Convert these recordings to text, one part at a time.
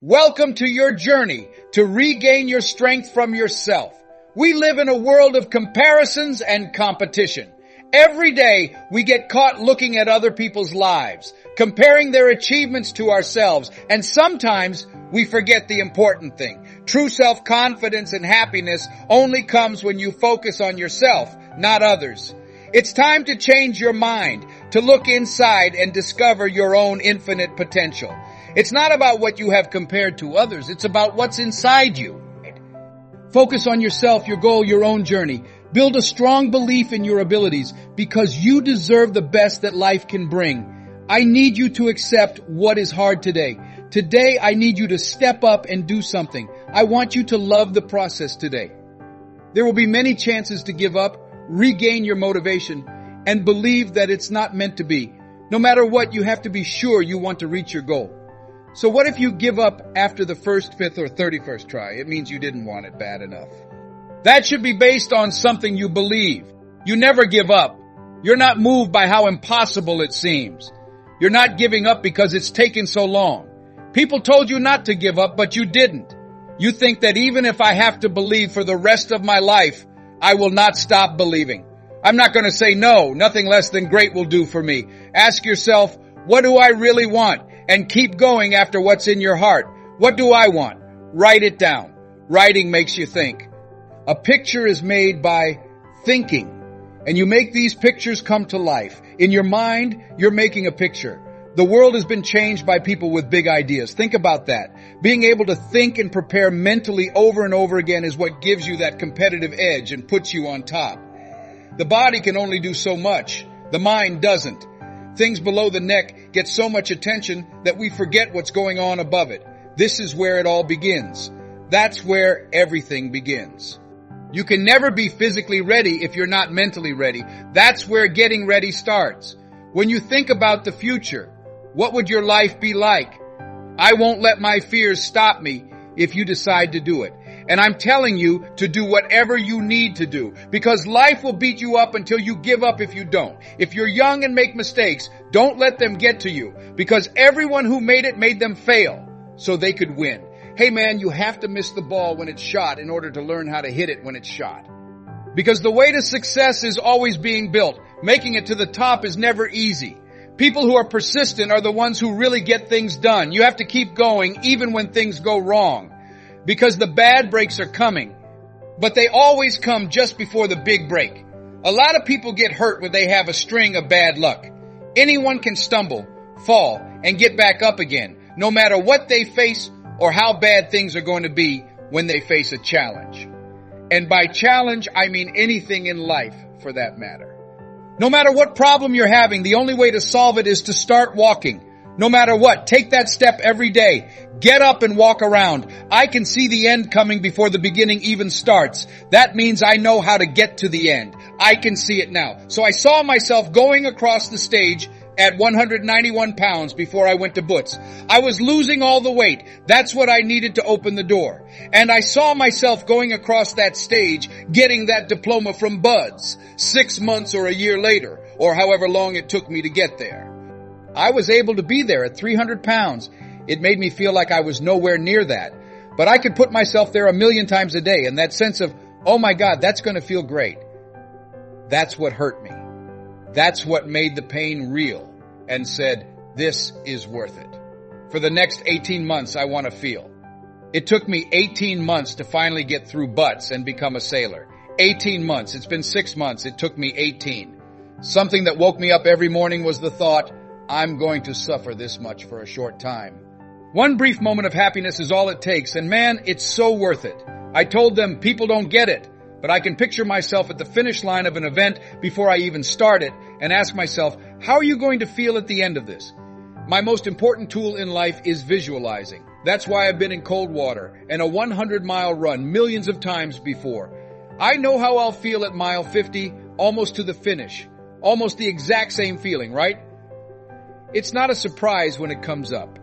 Welcome to your journey to regain your strength from yourself. We live in a world of comparisons and competition. Every day we get caught looking at other people's lives, comparing their achievements to ourselves, and sometimes we forget the important thing. True self-confidence and happiness only comes when you focus on yourself, not others. It's time to change your mind, to look inside and discover your own infinite potential. It's not about what you have compared to others. It's about what's inside you. Focus on yourself, your goal, your own journey. Build a strong belief in your abilities because you deserve the best that life can bring. I need you to accept what is hard today. Today, I need you to step up and do something. I want you to love the process today. There will be many chances to give up, regain your motivation, and believe that it's not meant to be. No matter what, you have to be sure you want to reach your goal. So what if you give up after the first, fifth, or 31st try? It means you didn't want it bad enough. That should be based on something you believe. You never give up. You're not moved by how impossible it seems. You're not giving up because it's taken so long. People told you not to give up, but you didn't. You think that even if I have to believe for the rest of my life, I will not stop believing. I'm not going to say no. Nothing less than great will do for me. Ask yourself, what do I really want? And keep going after what's in your heart. What do I want? Write it down. Writing makes you think. A picture is made by thinking, and you make these pictures come to life. In your mind, you're making a picture. The world has been changed by people with big ideas. Think about that. Being able to think and prepare mentally over and over again is what gives you that competitive edge and puts you on top. The body can only do so much. The mind doesn't. Things below the neck get so much attention that we forget what's going on above it. This is where it all begins. That's where everything begins. You can never be physically ready if you're not mentally ready. That's where getting ready starts. When you think about the future, what would your life be like? I won't let my fears stop me if you decide to do it. And I'm telling you to do whatever you need to do, because life will beat you up until you give up if you don't. If you're young and make mistakes, don't let them get to you, because everyone who made it made them fail so they could win. Hey man, you have to miss the ball when it's shot in order to learn how to hit it when it's shot. Because the way to success is always being built. Making it to the top is never easy. People who are persistent are the ones who really get things done. You have to keep going even when things go wrong. Because the bad breaks are coming, but they always come just before the big break. A lot of people get hurt when they have a string of bad luck. Anyone can stumble, fall, and get back up again, no matter what they face or how bad things are going to be when they face a challenge. And by challenge, I mean anything in life for that matter. No matter what problem you're having, the only way to solve it is to start walking. No matter what, take that step every day. Get up and walk around. I can see the end coming before the beginning even starts. That means I know how to get to the end. I can see it now. So I saw myself going across the stage at 191 pounds before I went to Boots. I was losing all the weight. That's what I needed to open the door. And I saw myself going across that stage, getting that diploma from Buds 6 months or a year later, or however long it took me to get there. I was able to be there at 300 pounds. It made me feel like I was nowhere near that. But I could put myself there 1,000,000 times a day, and that sense of, oh my God, that's going to feel great. That's what hurt me. That's what made the pain real and said, this is worth it. For the next 18 months, I want to feel. It took me 18 months to finally get through Butts and become a sailor. 18 months. It's been 6 months. It took me 18. Something that woke me up every morning was the thought, I'm going to suffer this much for a short time. One brief moment of happiness is all it takes, and man, it's so worth it. I told them people don't get it, but I can picture myself at the finish line of an event before I even start it and ask myself, how are you going to feel at the end of this? My most important tool in life is visualizing. That's why I've been in cold water and a 100-mile run millions of times before. I know how I'll feel at mile 50, almost to the finish. Almost the exact same feeling, right? It's not a surprise when it comes up.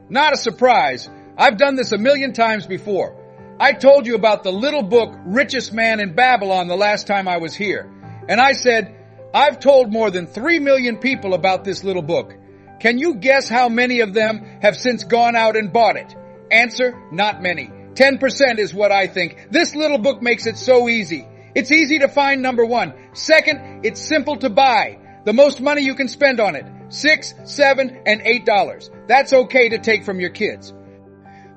Not a surprise. I've done this 1,000,000 times before. I told you about the little book, Richest Man in Babylon, the last time I was here. And I said, I've told more than 3 million people about this little book. Can you guess how many of them have since gone out and bought it? Answer, not many. 10% is what I think. This little book makes it so easy. It's easy to find, number one. Second, it's simple to buy. The most money you can spend on it. $6, $7, and $8. That's okay to take from your kids.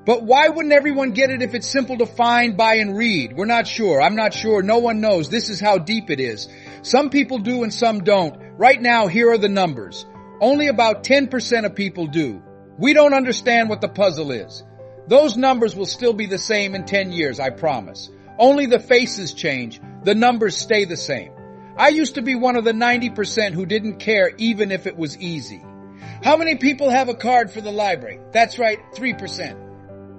But why wouldn't everyone get it if it's simple to find, buy, and read? We're not sure. I'm not sure. No one knows. This is how deep it is. Some people do and some don't. Right now, here are the numbers. Only about 10% of people do. We don't understand what the puzzle is. Those numbers will still be the same in 10 years, I promise. Only the faces change. The numbers stay the same. I used to be one of the 90% who didn't care even if it was easy. How many people have a card for the library? That's right, 3%.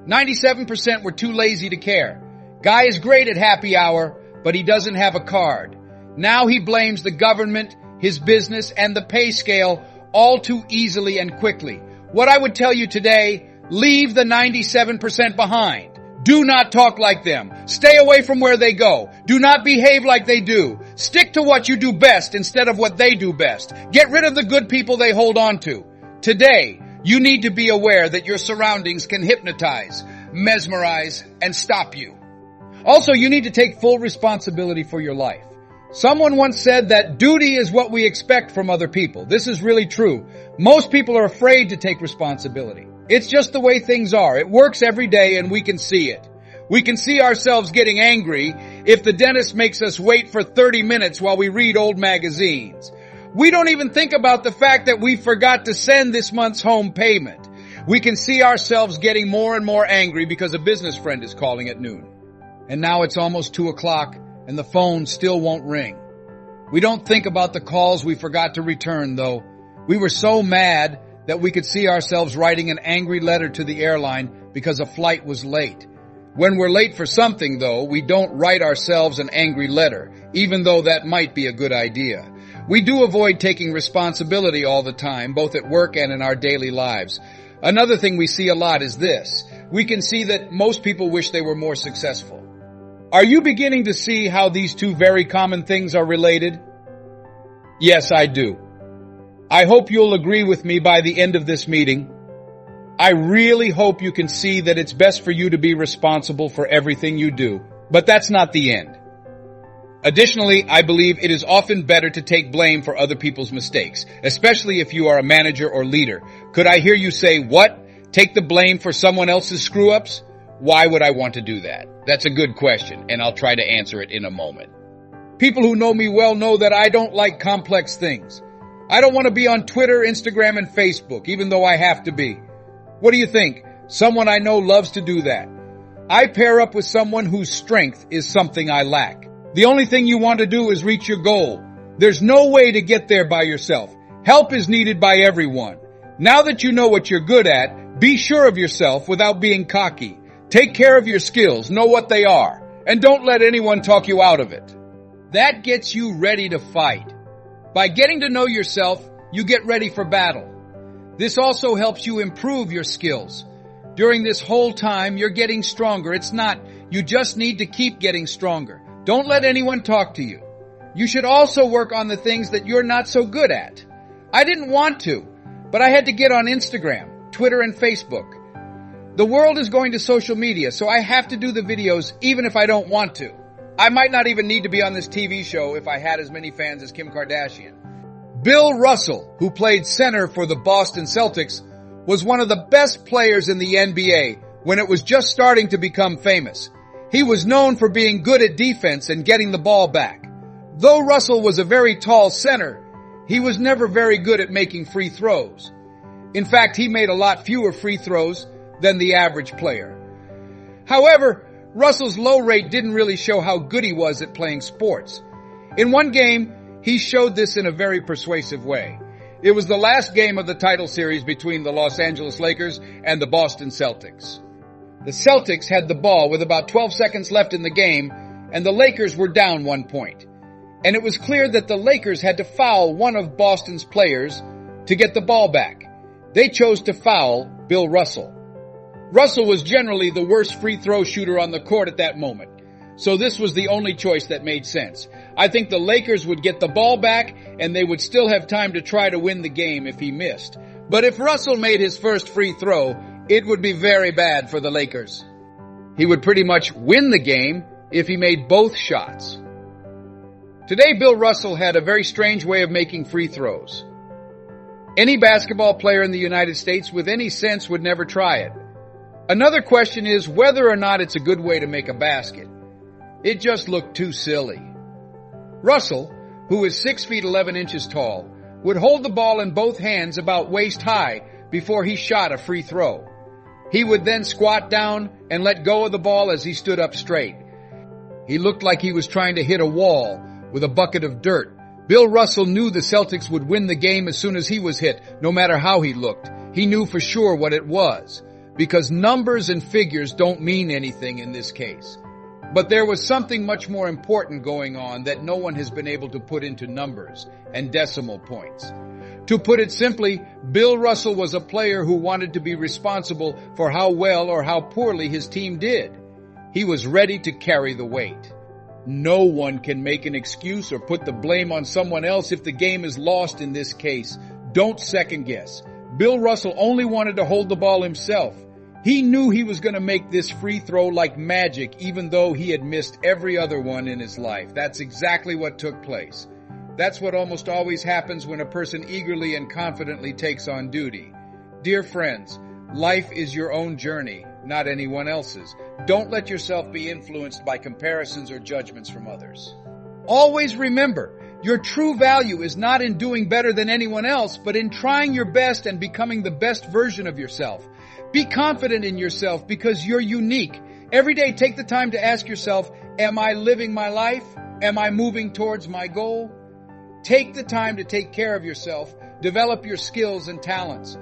97% were too lazy to care. Guy is great at happy hour, but he doesn't have a card. Now he blames the government, his business, and the pay scale all too easily and quickly. What I would tell you today, leave the 97% behind. Do not talk like them. Stay away from where they go. Do not behave like they do. Stick to what you do best instead of what they do best. Get rid of the good people they hold on to. Today, you need to be aware that your surroundings can hypnotize, mesmerize, and stop you. Also, you need to take full responsibility for your life. Someone once said that duty is what we expect from other people. This is really true. Most people are afraid to take responsibility. It's just the way things are. It works every day and we can see it. We can see ourselves getting angry if the dentist makes us wait for 30 minutes while we read old magazines. We don't even think about the fact that we forgot to send this month's home payment. We can see ourselves getting more and more angry because a business friend is calling at noon. And now it's almost 2 o'clock and the phone still won't ring. We don't think about the calls we forgot to return, though. We were so mad that we could see ourselves writing an angry letter to the airline because a flight was late. When we're late for something, though, we don't write ourselves an angry letter, even though that might be a good idea. We do avoid taking responsibility all the time, both at work and in our daily lives. Another thing we see a lot is this. We can see that most people wish they were more successful. Are you beginning to see how these two very common things are related? Yes, I do. I hope you'll agree with me by the end of this meeting. I really hope you can see that it's best for you to be responsible for everything you do. But that's not the end. Additionally, I believe it is often better to take blame for other people's mistakes, especially if you are a manager or leader. Could I hear you say, what? Take the blame for someone else's screw-ups? Why would I want to do that? That's a good question, and I'll try to answer it in a moment. People who know me well know that I don't like complex things. I don't want to be on Twitter, Instagram, and Facebook, even though I have to be. What do you think? Someone I know loves to do that. I pair up with someone whose strength is something I lack. The only thing you want to do is reach your goal. There's no way to get there by yourself. Help is needed by everyone. Now that you know what you're good at, be sure of yourself without being cocky. Take care of your skills, know what they are, and don't let anyone talk you out of it. That gets you ready to fight. By getting to know yourself, you get ready for battle. This also helps you improve your skills. During this whole time, you're getting stronger. It's not, you just need to keep getting stronger. Don't let anyone talk to you. You should also work on the things that you're not so good at. I didn't want to, but I had to get on Instagram, Twitter, and Facebook. The world is going to social media, so I have to do the videos even if I don't want to. I might not even need to be on this TV show if I had as many fans as Kim Kardashian. Bill Russell, who played center for the Boston Celtics, was one of the best players in the NBA when it was just starting to become famous. He was known for being good at defense and getting the ball back. Though Russell was a very tall center, he was never very good at making free throws. In fact, he made a lot fewer free throws than the average player. However, Russell's low rate didn't really show how good he was at playing sports. In one game, he showed this in a very persuasive way. It was the last game of the title series between the Los Angeles Lakers and the Boston Celtics. The Celtics had the ball with about 12 seconds left in the game, and the Lakers were down 1 point. And it was clear that the Lakers had to foul one of Boston's players to get the ball back. They chose to foul Bill Russell. Russell was generally the worst free throw shooter on the court at that moment, so this was the only choice that made sense. I think the Lakers would get the ball back, and they would still have time to try to win the game if he missed. But if Russell made his first free throw, it would be very bad for the Lakers. He would pretty much win the game if he made both shots. Today, Bill Russell had a very strange way of making free throws. Any basketball player in the United States with any sense would never try it. Another question is whether or not it's a good way to make a basket. It just looked too silly. Russell, who is 6 feet 11 inches tall, would hold the ball in both hands about waist high before he shot a free throw. He would then squat down and let go of the ball as he stood up straight. He looked like he was trying to hit a wall with a bucket of dirt. Bill Russell knew the Celtics would win the game as soon as he was hit, no matter how he looked. He knew for sure what it was, because numbers and figures don't mean anything in this case. But there was something much more important going on that no one has been able to put into numbers and decimal points. To put it simply, Bill Russell was a player who wanted to be responsible for how well or how poorly his team did. He was ready to carry the weight. No one can make an excuse or put the blame on someone else if the game is lost in this case. Don't second guess. Bill Russell only wanted to hold the ball himself. He knew he was going to make this free throw like magic, even though he had missed every other one in his life. That's exactly what took place. That's what almost always happens when a person eagerly and confidently takes on duty. Dear friends, life is your own journey, not anyone else's. Don't let yourself be influenced by comparisons or judgments from others. Always remember, your true value is not in doing better than anyone else, but in trying your best and becoming the best version of yourself. Be confident in yourself because you're unique. Every day, take the time to ask yourself, am I living my life? Am I moving towards my goal? Take the time to take care of yourself. Develop your skills and talents.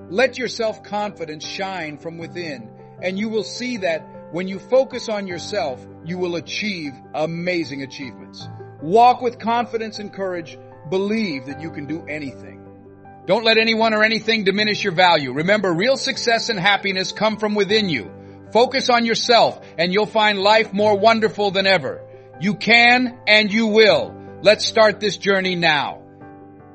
Let your self-confidence shine from within, and you will see that when you focus on yourself, you will achieve amazing achievements. Walk with confidence and courage. Believe that you can do anything. Don't let anyone or anything diminish your value. Remember, real success and happiness come from within you. Focus on yourself, and you'll find life more wonderful than ever. You can and you will. Let's start this journey now.